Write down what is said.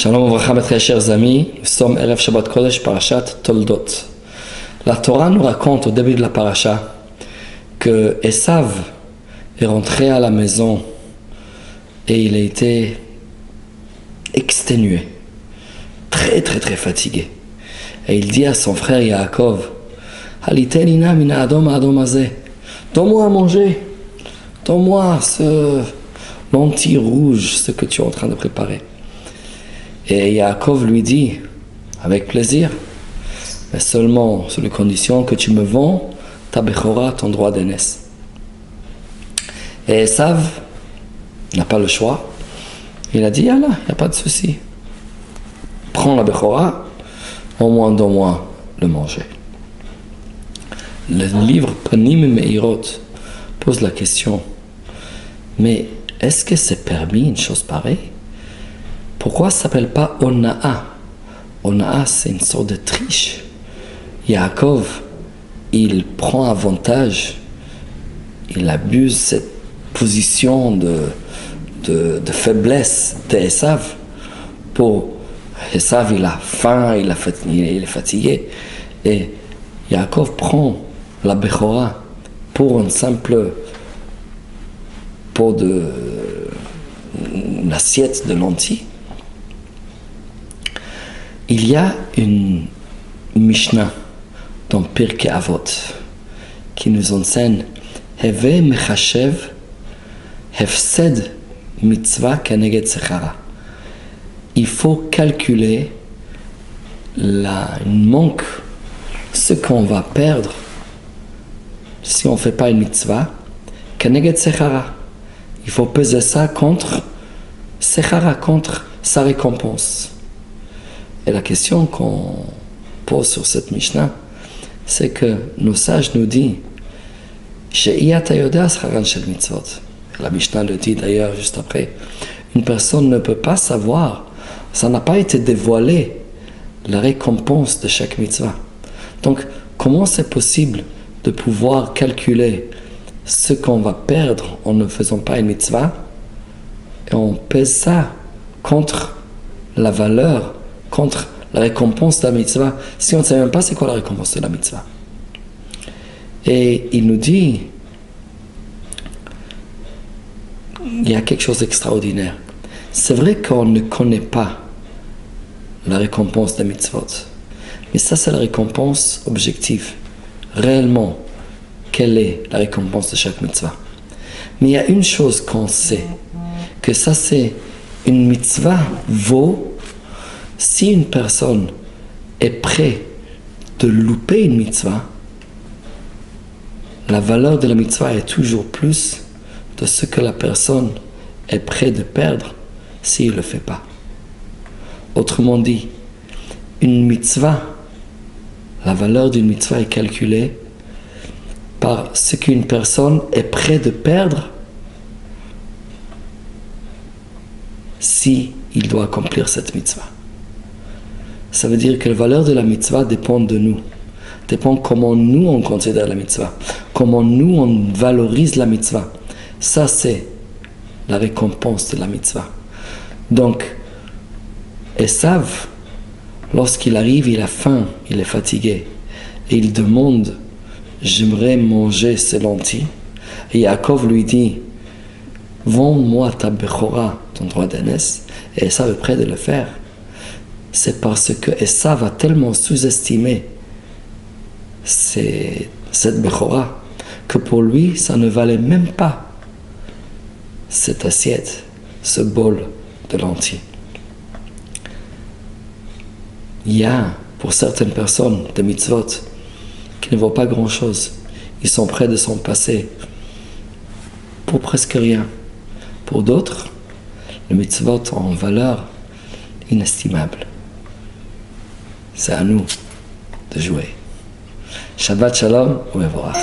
Shalom Uvracha, mes très chers amis, nous sommes Erev Shabbat Kodesh, Parashat Toldot. La Torah nous raconte au début de la Parasha que Esav est rentré à la maison et il a été exténué, très fatigué. Et il dit à son frère Yaakov, Halitenina mina adom adom azeh, donne-moi à manger, donne-moi ce lentilles rouge, ce que tu es en train de préparer. Et Yaakov lui dit, avec plaisir, mais seulement sous les conditions que tu me vends ta Bechora, ton droit d'aînesse. Et Esav n'a pas le choix. Il a dit, Allah, il n'y a pas de souci. Prends la Bechora, au moins donne-moi le manger. Le livre Panim Meirot pose la question, mais est-ce que c'est permis une chose pareille? Pourquoi ça ne s'appelle pas Ona'a? Ona'a, c'est une sorte de triche. Yaakov, il prend avantage, il abuse cette position de faiblesse d'Esav. Pour Esav, il a faim, il est fatigué. Et Yaakov prend la Bechora pour une simple une assiette de lentilles. Il y a une Mishnah dans Pirkei Avot qui nous enseigne Heve mechashev hefsed mitzvah keneged sechara. Il faut calculer une manque, ce qu'on va perdre si on ne fait pas une mitzvah keneged sechara. Il faut peser ça contre sechara, contre sa récompense. Et la question qu'on pose sur cette Mishnah, c'est que nos sages nous disent la Mishnah le dit d'ailleurs juste après, une personne ne peut pas savoir, ça n'a pas été dévoilé, la récompense de chaque mitzvah. Donc, comment c'est possible de pouvoir calculer ce qu'on va perdre en ne faisant pas une mitzvah et on pèse ça contre la valeur, contre la récompense de la mitzvah, si on ne sait même pas c'est quoi la récompense de la mitzvah. Et il nous dit, il y a quelque chose d'extraordinaire. C'est vrai qu'on ne connaît pas la récompense des mitzvot, mais ça c'est la récompense objective. Réellement, quelle est la récompense de chaque mitzvah? Mais il y a une chose qu'on sait, que ça c'est une mitzvah vaut si une personne est prête de louper une mitzvah, la valeur de la mitzvah est toujours plus de ce que la personne est prête de perdre s'il ne le fait pas. Autrement dit, une mitzvah, la valeur d'une mitzvah est calculée par ce qu'une personne est prête de perdre si il doit accomplir cette mitzvah. Ça veut dire que la valeur de la mitzvah dépend de nous. Dépend comment nous on considère la mitzvah. Comment nous on valorise la mitzvah. Ça c'est la récompense de la mitzvah. Donc, Esav, lorsqu'il arrive, il a faim, il est fatigué. Et il demande, j'aimerais manger ces lentilles. Et Yaakov lui dit, vends-moi ta Bechora, ton droit d'aînesse. Et Esav est prêt de le faire. C'est parce que Esav a tellement sous-estimé cette Bechora que pour lui, ça ne valait même pas cette assiette, ce bol de lentilles. Il y a, pour certaines personnes, des mitzvot qui ne vaut pas grand-chose. Ils sont prêts de s'en passer pour presque rien. Pour d'autres, les mitzvot ont une valeur inestimable. C'est à nous de jouer. Shabbat Shalom, Umevorach.